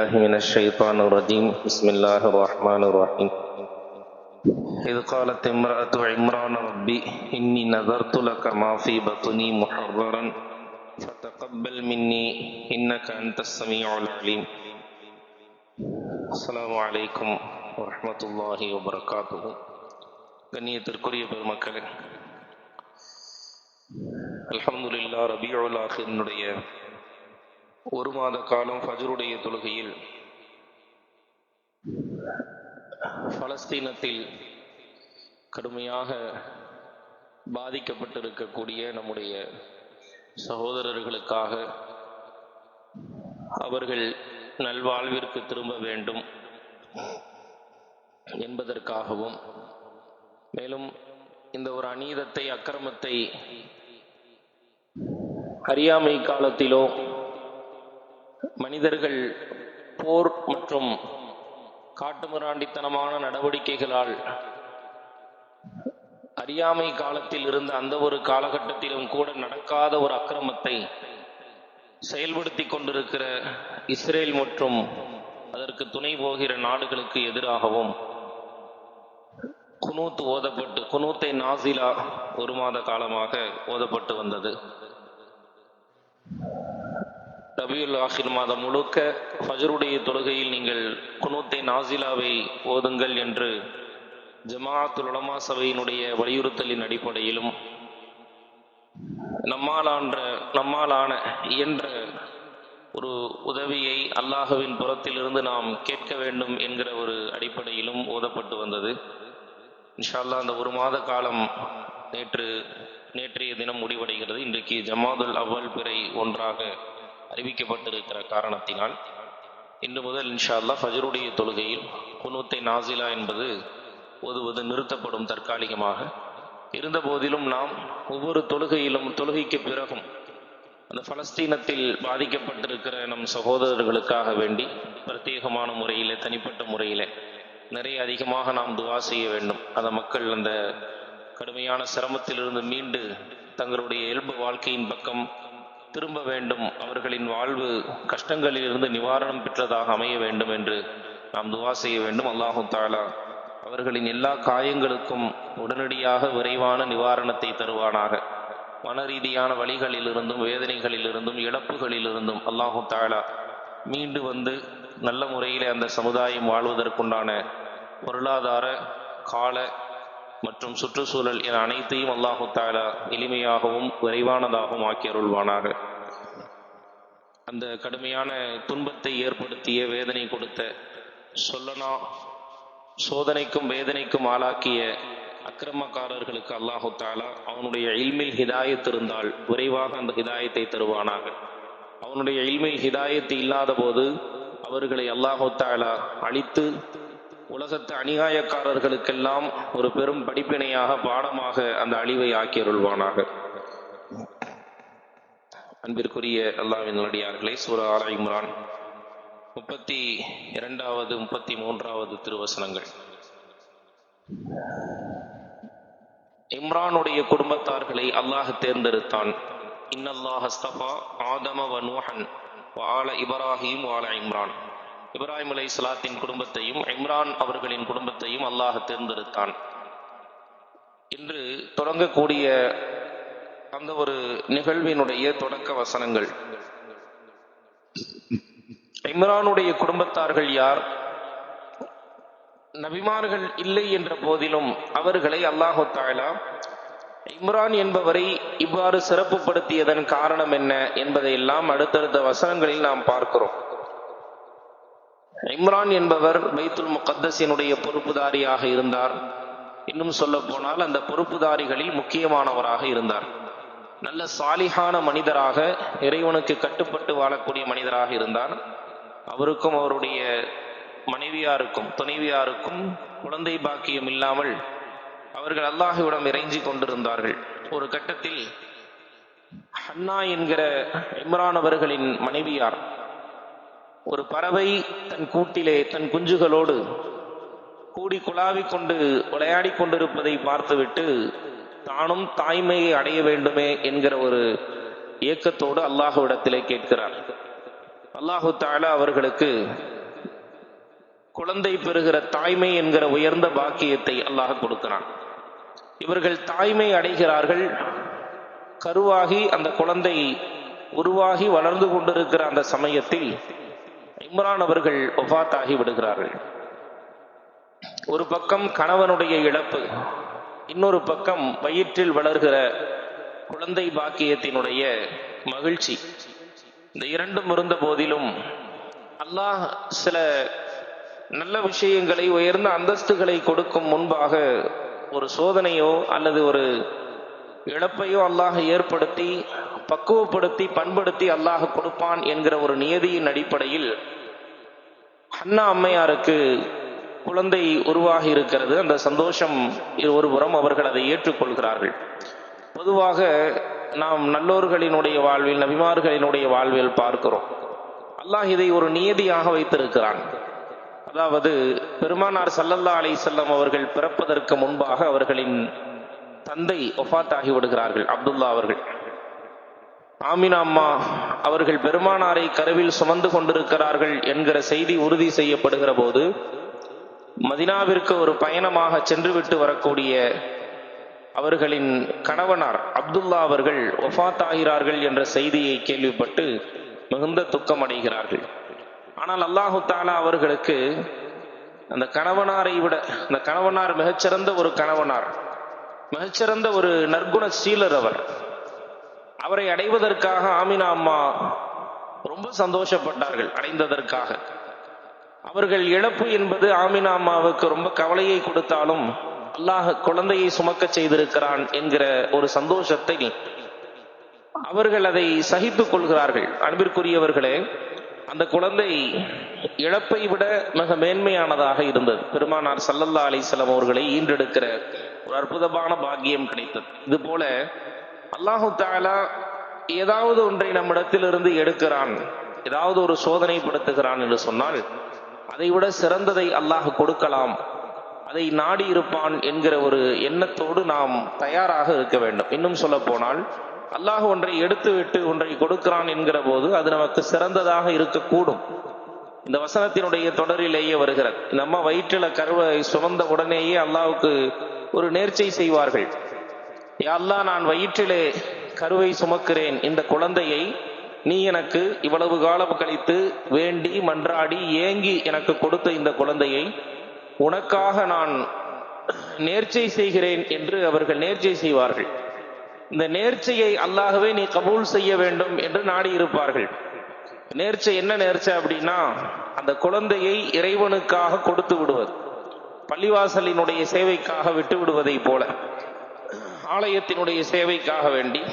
بالله من الشيطان الرجيم بسم الله الرحمن الرحيم إذ قالت امرأة عمران ربي إني نذرت لك ما في بطني محررا فتقبل مني إنك أنت السميع العليم السلام عليكم ورحمة الله وبركاته கண்ணியத்திற்குரிய பெருமக்களே, அல்ஹம்துலில்லாஹ் ரபியுல் ஆஹிரினுடைய ஒரு மாத காலம் ஃபஜ்ருடைய தொழுகையில் பலஸ்தீனத்தில் கடுமையாக பாதிக்கப்பட்டிருக்கக்கூடிய நம்முடைய சகோதரர்களுக்காக அவர்கள் நல்வாழ்விற்கு திரும்ப வேண்டும் என்பதற்காகவும், மேலும் இந்த ஒரு அநீதத்தை அக்கிரமத்தை அறியாமை காலத்திலோ மனிதர்கள் போர் மற்றும் காட்டுமிராண்டித்தனமான நடவடிக்கைகளால் அறியாமை காலத்தில் இருந்த அந்த ஒரு காலகட்டத்திலும் கூட நடக்காத ஒரு அக்கிரமத்தை செயல்படுத்தி கொண்டிருக்கிற இஸ்ரேல் மற்றும் அதற்கு துணை போகிற நாடுகளுக்கு எதிராகவும் குனூத் ஓதப்பட்டு, குனூத்தை நாசிலா ஒரு மாத காலமாக ஓதப்பட்டு வந்தது. ரபியுல் ஆஹிர் மாதம் முழுக்க ஃபஜ்ருடைய தொழுகையில் நீங்கள் குனூத்தை நாசிலாவை ஓதுங்கள் என்று ஜமாஅத்துல் உலமா சபையினுடைய வலியுறுத்தலின் அடிப்படையிலும் நம்மாலான இயன்ற ஒரு உதவியை அல்லாஹுவின் புறத்திலிருந்து நாம் கேட்க வேண்டும் என்கிற ஒரு அடிப்படையிலும் ஓதப்பட்டு வந்தது. இன்ஷா அல்லாஹ் அந்த ஒரு மாத காலம் நேற்றைய தினம் முடிவடைகிறது. இன்றைக்கு ஜமாதுல் அவ்வல் பிறை ஒன்றாக அறிவிக்கப்பட்டிருக்கிற காரணத்தினால் இன்று முதல் இன்ஷா அல்லாஹ் ஃபஜ்ருடைய தொழுகையில் குனூத்தை நாசிலா என்பது ஓதுவது நிறுத்தப்படும் தற்காலிகமாக. இருந்த போதிலும் நாம் ஒவ்வொரு தொழுகைக்கு பிறகும் அந்த பலஸ்தீனத்தில் பாதிக்கப்பட்டிருக்கிற நம் சகோதரர்களுக்காக வேண்டி பிரத்யேகமான முறையில், தனிப்பட்ட முறையில் நிறைய அதிகமாக நாம் துவா செய்ய வேண்டும். அந்த மக்கள் அந்த கடுமையான சிரமத்திலிருந்து மீண்டு தங்களுடைய இயல்பு வாழ்க்கையின் பக்கம் திரும்ப வேண்டும், அவர்களின் வாழ்வு கஷ்டங்களில் இருந்து நிவாரணம் பெற்றதாக அமைய வேண்டும் என்று நாம் துவா செய்ய வேண்டும். அல்லாஹு தஆலா அவர்களின் எல்லா காயங்களுக்கும் உடனடியாக விரைவான நிவாரணத்தை தருவானாக. மன ரீதியான வழிகளிலிருந்தும், வேதனைகளிலிருந்தும், இழப்புகளிலிருந்தும் அல்லாஹு தஆலா மீண்டு வந்து நல்ல முறையில் அந்த சமுதாயம் வாழ்வதற்குண்டான பொருளாதார, கால மற்றும் சுற்றுச்சூழல் என அனைத்தையும் அல்லாஹு தஆலா எளிமையாகவும் விரைவானதாகவும் ஆக்கி அருள்வானாக. அந்த கடுமையான துன்பத்தை ஏற்படுத்திய, வேதனை கொடுத்த, சொல்லனா சோதனைக்கும் வேதனைக்கும் ஆளாக்கிய அக்கிரமக்காரர்களுக்கு அல்லாஹு தஆலா அவனுடைய இல்மில் ஹிதாயத் இருந்தால் விரைவாக அந்த ஹிதாயத்தை தருவானாக. அவனுடைய இல்மில் ஹிதாயத்து இல்லாத போது அவர்களை அல்லாஹு தஆலா அழித்து உலகத்து அநியாயக்காரர்களுக்கெல்லாம் ஒரு பெரும் படிப்பினையாக, பாடமாக அந்த அழிவை ஆக்கி அருள்வானாக. அன்பிற்குரிய அல்லாஹ்வின் நல்லடியார்களே, சூரா ஆல இம்ரான் 32வது 33வது திருவசனங்கள். இம்ரானுடைய குடும்பத்தார்களை அல்லாஹ் தேர்ந்தெடுத்தான். இன்னல்லாஹ் அஸ்தஃபா ஆதம வ நூஹன் வ ஆல இப்ராஹீம் வ ஆல இம்ரான். இப்ராஹிம் அலைஹிஸ்ஸலாத்தின் குடும்பத்தையும் இம்ரான் அவர்களின் குடும்பத்தையும் அல்லாஹ் தேர்ந்தெடுத்தான் என்று தொடங்கக்கூடிய அந்த ஒரு நிகழ்வினுடைய தொடக்க வசனங்கள். இம்ரானுடைய குடும்பத்தார்கள் யார்? நபிமார்கள் இல்லை என்ற போதிலும் அவர்களை அல்லாஹு தஆலா இம்ரான் என்பவரை இவ்வாறு சிறப்புப்படுத்தியதன் காரணம் என்ன என்பதையெல்லாம் அடுத்தடுத்த வசனங்களில் நாம் பார்க்கிறோம். இம்ரான் என்பவர் பைத்துல் முகத்தஸினுடைய பொறுப்புதாரியாக இருந்தார். இன்னும் சொல்ல போனால் அந்த பொறுப்புதாரிகளில் முக்கியமானவராக இருந்தார். நல்ல சாலிஹான மனிதராக, இறைவனுக்கு கட்டுப்பட்டு வாழக்கூடிய மனிதராக இருந்தார். அவருக்கும் அவருடைய மனைவியாருக்கும் துணைவியாருக்கும் குழந்தை பாக்கியம் இல்லாமல் அவர்கள் அல்லாஹ்விடம் இறைஞ்சி கொண்டிருந்தார்கள். ஒரு கட்டத்தில் ஹன்னா என்கிற இம்ரான் அவர்களின் மனைவியார் ஒரு பறவை தன் கூட்டிலே தன் குஞ்சுகளோடு கூடி குழாவிக் கொண்டு விளையாடி கொண்டிருப்பதை பார்த்துவிட்டு தானும் தாய்மையை அடைய வேண்டுமே என்கிற ஒரு ஏக்கத்தோடு அல்லாஹ்விடத்திலே கேட்கிறார். அல்லாஹு தஆலா அவர்களுக்கு குழந்தை பெறுகிற தாய்மை என்கிற உயர்ந்த பாக்கியத்தை அல்லாஹ் கொடுக்கிறான். இவர்கள் தாய்மை அடைகிறார்கள். கருவாகி அந்த குழந்தை உருவாகி வளர்ந்து கொண்டிருக்கிற அந்த சமயத்தில் இம்ரான் அவர்கள் வஃபாத் ஆகி விடுகிறார்கள். ஒரு பக்கம் கணவனுடைய இழப்பு, இன்னொரு பக்கம் வயிற்றில் வளர்கிற குழந்தை பாக்கியத்தினுடைய மகிழ்ச்சி. இந்த இரண்டும் இருந்த போதிலும் அல்லாஹ் சில நல்ல விஷயங்களை, உயர்ந்த அந்தஸ்துகளை கொடுக்கும் முன்பாக ஒரு சோதனையோ அல்லது ஒரு இழப்பையோ அல்லாஹ் ஏற்படுத்தி பக்குவப்படுத்தி பண்படுத்தி அல்லாஹ் கொடுப்பான் என்கிற ஒரு நியதியின் அடிப்படையில் ஹன்னா அம்மையாருக்கு குழந்தை உருவாகி இருக்கிறது. அந்த சந்தோஷம் ஒருபுறம் அவர்கள் அதை ஏற்றுக்கொள்கிறார்கள். பொதுவாக நாம் நல்லோர்களினுடைய வாழ்வில், நபிமார்களினுடைய வாழ்வில் பார்க்கிறோம், அல்லாஹ் இதை ஒரு நியதியாக வைத்திருக்கிறான். அதாவது பெருமானார் ஸல்லல்லாஹு அலைஹி வஸல்லம் அவர்கள் பிறப்பதற்கு முன்பாக அவர்களின் தந்தை வஃபாத் ஆகி விடுகிறார்கள். அப்துல்லா அவர்கள். ஆமினா அம்மா அவர்கள் பெருமானாரை கருவில் சுமந்து கொண்டிருக்கிறார்கள் என்கிற செய்தி உறுதி செய்யப்படுகிற போது மதினாவிற்கு ஒரு பயணமாக சென்றுவிட்டு வரக்கூடிய அவர்களின் கணவனார் அப்துல்லா அவர்கள் வஃபாத் ஆகிறார்கள் என்ற செய்தியை கேள்விப்பட்டு மிகுந்த துக்கம் அடைகிறார்கள். ஆனால் அல்லாஹு தஆலா அவர்களுக்கு அந்த கணவனாரை விட, அந்த கணவனார் மிகச்சிறந்த ஒரு கணவனார், மிகச்சிறந்த ஒரு நற்குண சீலர். அவரை அடைவதற்காக ஆமினா அம்மா ரொம்ப சந்தோஷப்பட்டார்கள். அடைந்ததற்காக அவர்கள் இழப்பு என்பது ஆமினா அம்மாவுக்கு ரொம்ப கவலையை கொடுத்தாலும் அல்லாஹ் குழந்தையை சுமக்க செய்திருக்கிறான் என்கிற ஒரு சந்தோஷத்தை அவர்கள் அதை சகித்துக் கொள்கிறார்கள். அன்பிற்குரியவர்களே, அந்த குழந்தை இழப்பை விட மிக மேன்மையானதாக இருந்தது. பெருமானார் ஸல்லல்லாஹு அலைஹி வஸல்லம் அவர்களை ஈன்றெடுக்கிற ஒரு அற்புதமான பாக்கியம் கிடைத்தது. இது போல அல்லாஹு தஆலா ஏதாவது ஒன்றை நம்மிடத்திலிருந்து எடுக்கிறான், ஏதாவது ஒரு சோதனைப்படுத்துகிறான் என்று சொன்னால் அதை விட சிறந்ததை அல்லாஹ் கொடுக்கலாம், அதை நாடி இருப்பான் என்கிற ஒரு எண்ணத்தோடு நாம் தயாராக இருக்க வேண்டும். இன்னும் சொல்ல போனால் அல்லாஹ் ஒன்றை எடுத்துவிட்டு ஒன்றை கொடுக்கிறான் என்கிற போது அது நமக்கு சிறந்ததாக இருக்கக்கூடும். இந்த வசனத்தினுடைய தொடரிலேயே வருகிறது. இந்த அம்மா வயிற்றில கருவை சுமந்த உடனேயே அல்லாஹ்வுக்கு ஒரு நேர்ச்சை செய்வார்கள். யா அல்லாஹ், நான் வயிற்றிலே கருவை சுமக்கிறேன், இந்த குழந்தையை நீ எனக்கு இவ்வளவு காலம் கழித்து வேண்டி மன்றாடி ஏங்கி எனக்கு கொடுத்த இந்த குழந்தையை உனக்காக நான் நேர்ச்சை செய்கிறேன் என்று அவர்கள் நேர்ச்சை செய்வார்கள். இந்த நேர்ச்சையை அல்லாஹ்வே நீ கபூல் செய்ய வேண்டும் என்று நாடி இருப்பார்கள். நேர்ச்சை என்ன நேர்ச்சை அப்படின்னா, அந்த குழந்தையை இறைவனுக்காக கொடுத்து விடுவது, பள்ளிவாசலினுடைய சேவைக்காக விட்டு விடுவதை போல ஆலயத்தினுடைய சேவைக்காக வேண்டி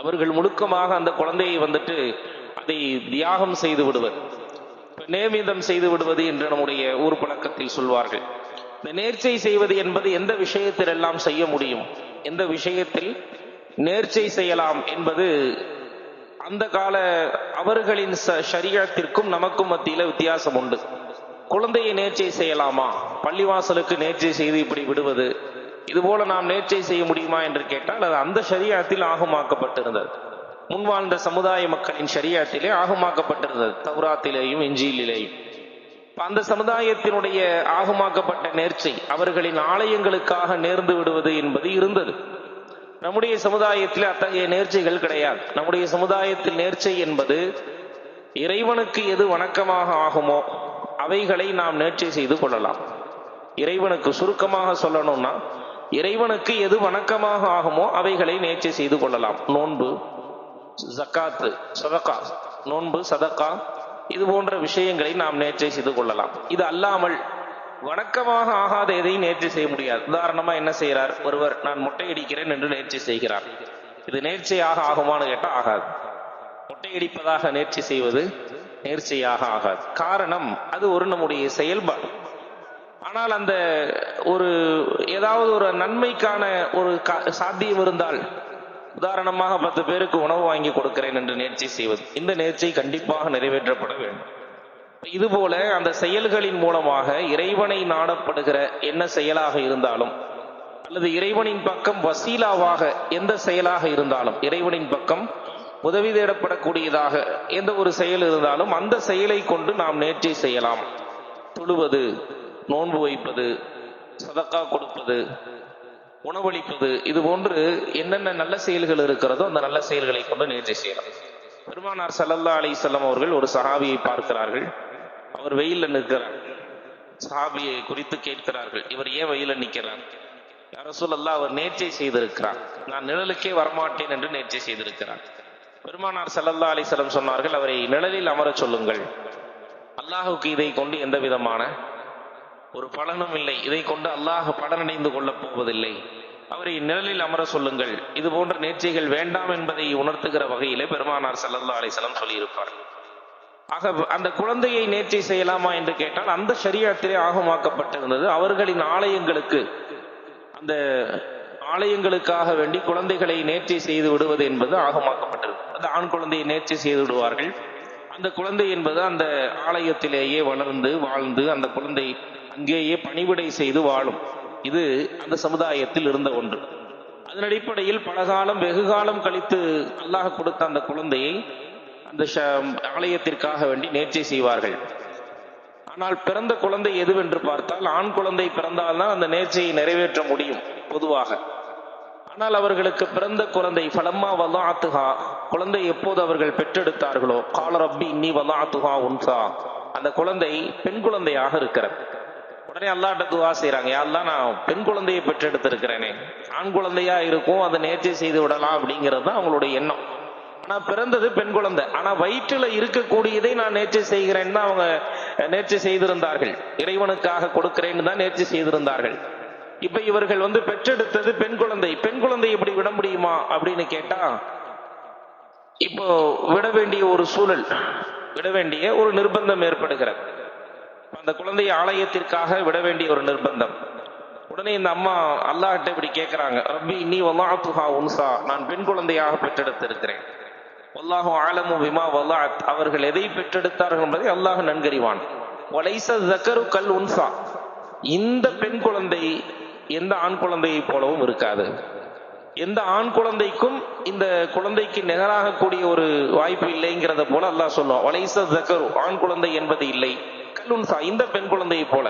அவர்கள் முழுக்கமாக அந்த குழந்தையை அதை தியாகம் செய்து விடுவது, நேமிதம் செய்து விடுவது என்று நம்முடைய ஊர் பழக்கத்தில் சொல்வார்கள். இந்த நேர்ச்சை செய்வது என்பது எந்த விஷயத்தில் எல்லாம் செய்ய முடியும், எந்த விஷயத்தில் நேர்ச்சை செய்யலாம் என்பது அந்த கால அவர்களின் ஷரியத்திற்கும் நமக்கும் மத்தியில வித்தியாசம் உண்டு. குழந்தையை நேர்ச்சை செய்யலாமா, பள்ளிவாசலுக்கு நேர்ச்சை செய்து இப்படி விடுவது, இதுபோல நாம் நேர்ச்சை செய்ய முடியுமா என்று கேட்டால் அது அந்த ஷரியத்தில் ஆகுமாக்கப்பட்டிருந்தது. முன்வாழ்ந்த சமுதாய மக்களின் ஷரியத்திலே ஆகுமாக்கப்பட்டிருந்தது, தௌராத்திலேயும் இஞ்சியிலேயும். அந்த சமுதாயத்தினுடைய ஆகுமாக்கப்பட்ட நேர்ச்சை அவர்களின் ஆலயங்களுக்காக நேர்ந்து விடுவது என்பது இருந்தது. நம்முடைய சமுதாயத்தில் அத்தகைய நேர்ச்சைகள் கிடையாது. நம்முடைய சமுதாயத்தில் நேர்ச்சை என்பது இறைவனுக்கு எது வணக்கமாக ஆகுமோ அவைகளை நாம் நேர்ச்சை செய்து கொள்ளலாம். இறைவனுக்கு சுருக்கமாக சொல்லணும்னா, இறைவனுக்கு எது வணக்கமாக ஆகுமோ அவைகளை நேர்ச்சை செய்து கொள்ளலாம். நோன்பு, ஜக்காத்து, சதகா, நோன்பு, சதகா, இது போன்ற விஷயங்களை நாம் நேர்ச்சை செய்து கொள்ளலாம். இது அல்லாமல் வணக்கமாக ஆகாத எதையும் நேர்ச்சி செய்ய முடியாது. உதாரணமா என்ன செய்யறார் ஒருவர், நான் மொட்டை அடிக்கிறேன் என்று நேர்ச்சி செய்கிறார். இது நேர்ச்சையாக ஆகுமான்னு கேட்டா ஆகாது. மொட்டை அடிப்பதாக நேர்ச்சி செய்வது நேர்ச்சையாக ஆகாது. காரணம், அது ஒரு நம்முடைய செயல்பாடு. ஆனால் அந்த ஒரு ஏதாவது ஒரு நன்மைக்கான ஒரு சாத்தியம் இருந்தால், உதாரணமாக 10 பேருக்கு உணவு வாங்கி கொடுக்கிறேன் என்று நேர்ச்சி செய்வது, இந்த நேர்ச்சை கண்டிப்பாக நிறைவேற்றப்பட வேண்டும். இதுபோல அந்த செயல்களின் மூலமாக இறைவனை நாடப்படுகிற என்ன செயலாக இருந்தாலும், அல்லது இறைவனின் பக்கம் வசீலாவாக எந்த செயலாக இருந்தாலும், இறைவனின் பக்கம் உதவி தேடப்படக்கூடியதாக எந்த ஒரு செயல் இருந்தாலும் அந்த செயலை கொண்டு நாம் நேர்ச்சை செய்யலாம். தொழுவது, நோன்பு வைப்பது, சதக்கா கொடுப்பது, உணவளிப்பது, இது போன்று என்னென்ன நல்ல செயல்கள் இருக்கிறதோ அந்த நல்ல செயல்களை கொண்டு நேர்ச்சை செய்யலாம். பெருமானார் ஸல்லல்லாஹு அலைஹி வஸல்லம் அவர்கள் ஒரு சஹாபியை பார்க்கிறார்கள். அவர் வெயில்ல நிற்கிறார். சஹாபியை குறித்து கேட்கிறார்கள், இவர் ஏன் வெயில நிற்கிறார்? யா ரசூலல்லாஹ், அவர் நேர்ச்சை செய்திருக்கிறார், நான் நிழலுக்கே வரமாட்டேன் என்று நேர்ச்சை செய்திருக்கிறார். பெருமானார் ஸல்லல்லாஹு அலைஹி வஸல்லம் சொன்னார்கள், அவரை நிழலில் அமர சொல்லுங்கள். அல்லாஹுக்கு இதை கொண்டு எந்த விதமான ஒரு பலனும் இல்லை, இதை கொண்டு அல்லாஹ் பலனடைந்து கொள்ளப் போவதில்லை, அவரை நிழலில் அமர சொல்லுங்கள். இது போன்ற நேர்ச்சைகள் வேண்டாம் என்பதை உணர்த்துகிற வகையிலே பெருமானார் ஸல்லல்லாஹு அலைஹி வஸல்லம் சொல்லியிருப்பார். ஆக அந்த குழந்தையை நேர்ச்சை செய்யலாமா என்று கேட்டால் அந்த ஷரியத்திலே ஆகமாக்கப்பட்டிருந்தது. அவர்களின் ஆலயங்களுக்கு, அந்த ஆலயங்களுக்காக வேண்டி குழந்தைகளை நேர்ச்சை செய்து விடுவது என்பது ஆகமாக்கப்பட்டிருந்தது. அந்த ஆண் குழந்தையை நேர்ச்சை செய்து விடுவார்கள். அந்த குழந்தை என்பது அந்த ஆலயத்திலேயே வளர்ந்து வாழ்ந்து அந்த குழந்தை அங்கேயே பணிவிடை செய்து வாழும். இது அந்த சமுதாயத்தில் இருந்த ஒன்று. அதன் அடிப்படையில் பலகாலம் வெகுகாலம் கழித்து அல்லாஹ் கொடுத்த அந்த குழந்தையை அந்த ஆலயத்திற்காக வேண்டி நேர்ச்சை செய்வார்கள். ஆனால் பிறந்த குழந்தை எதுவென்று பார்த்தால் ஆண் குழந்தை பிறந்தால்தான் அந்த நேர்ச்சையை நிறைவேற்ற முடியும் பொதுவாக. ஆனால் அவர்களுக்கு பிறந்த குழந்தை ஃபலம்மா வலாஅத்துஹா, குழந்தை எப்போது அவர்கள் பெற்றெடுத்தார்களோ, கால ரப்பி இன்னி வலாஅத்துஹா உன்சா, அந்த குழந்தை பெண் குழந்தையாக இருக்கிறது. உடனே அல்லாஹ்ட்ட துஆ செய்றாங்க, யா அல்லாஹ், நான் பெண் குழந்தையை பெற்றெடுத்திருக்கிறேனே, ஆண் குழந்தையா இருக்கும், அதை நேர்ச்சை செய்து விடலாம் அப்படிங்கிறது தான் அவங்களுடைய எண்ணம். ஆனா பிறந்தது பெண் குழந்தை, ஆனா வயிற்றுல இருக்கக்கூடியதை நான் நேர்ச்சை செய்கிறேன்னு தான் அவங்க நேர்ச்சை செய்திருந்தார்கள். இறைவனுக்காக கொடுக்கிறேன்னு தான் நேர்ச்சை செய்திருந்தார்கள். இப்ப இவர்கள் பெற்றெடுத்தது பெண் குழந்தை. பெண் குழந்தை இப்படி விட முடியுமா அப்படின்னு கேட்டா, இப்போ விட வேண்டிய ஒரு சூழல், விட வேண்டிய ஒரு நிர்பந்தம் ஏற்படுகிறது. அந்த குழந்தையை ஆலயத்திற்காக விட வேண்டிய ஒரு நிர்பந்தம். உடனே இந்த அம்மா அல்லாஹ்ட்ட இப்படி கேட்கிறாங்க, ரப்பி இன்னி வலாஅத்துஹா உன்சா, நான் பெண் குழந்தையாக பெற்றெடுத்திருக்கிறேன். வல்லாஹு ஆலமு பிமா வலாஅத், அவர்கள் எதை பெற்றெடுத்தார்கள் என்பதை அல்லாஹ் நன்கறிவான். வலைஸ ஸக்கரு கல் உன்சா, இந்த பெண் குழந்தை எந்த ஆண் குழந்தையை போலவும் இருக்காது. எந்த ஆண் குழந்தைக்கும் இந்த குழந்தைக்கு நிகராக கூடிய ஒரு வாய்ப்பு இல்லைங்கிறத போல அல்லாஹ் சொல்லுவான். வலைஸ ஸக்கரு, ஆண் குழந்தை என்பது இல்லை, கல் உன்சா, இந்த பெண் குழந்தையை போல.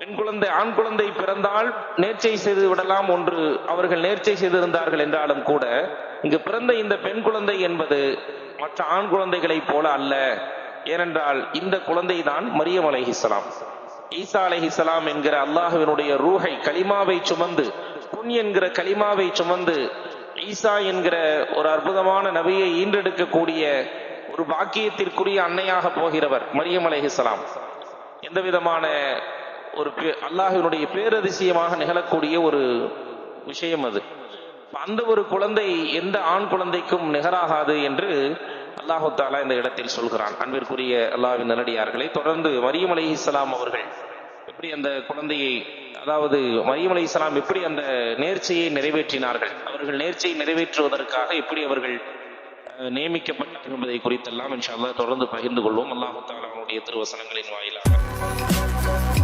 பெண் குழந்தை ஆண் குழந்தை பிறந்தால் நேர்ச்சை செய்து விடலாம் ஒன்று அவர்கள் நேர்ச்சை செய்திருந்தார்கள் என்றாலும் கூட, இங்கு பிறந்த இந்த பெண் குழந்தை என்பது மற்ற ஆண் குழந்தைகளை போல அல்ல. ஏனென்றால் இந்த குழந்தை தான் மரியம் அலைஹிஸ்ஸலாம், ஈசா அலைஹிஸ்ஸலாம் என்கிற அல்லாஹ்வினுடைய ரூஹை, கலிமாவை சுமந்து, குன் என்கிற கலிமாவை சுமந்து ஈசா என்கிற ஒரு அற்புதமான நபியை ஈன்றெடுக்கக்கூடிய ஒரு பாக்கியத்திற்குரிய அன்னையாக போகிறவர் மரியம் அலைஹிஸ்ஸலாம். எந்த விதமான ஒரு அல்லாஹ்வினுடைய பேரதிசயமாக நிகழக்கூடிய ஒரு விஷயம் அது. அந்த ஒரு குழந்தை எந்த ஆண் குழந்தைக்கும் நிகராகாது என்று அல்லாஹு தஆலா இந்த இடத்தில் சொல்கிறான். அன்பிற்குரிய அல்லாஹ்வின் நல்லடியார்களை, தொடர்ந்து மரியம் அலைஹிஸ்ஸலாம் அவர்கள் எப்படி அந்த குழந்தையை, அதாவது மரியம் அலைஹிஸ்ஸலாம் எப்படி அந்த நேர்ச்சையை நிறைவேற்றினார்கள், அவர்கள் நேர்ச்சையை நிறைவேற்றுவதற்காக எப்படி அவர்கள் நியமிக்கப்பட்டார்கள் என்பதை குறித்தெல்லாம் இன்ஷா அல்லாஹ் தொடர்ந்து பகிர்ந்து கொள்வோம். அல்லாஹு தஆலா அவனுடைய திருவசனங்களின் வாயிலாக.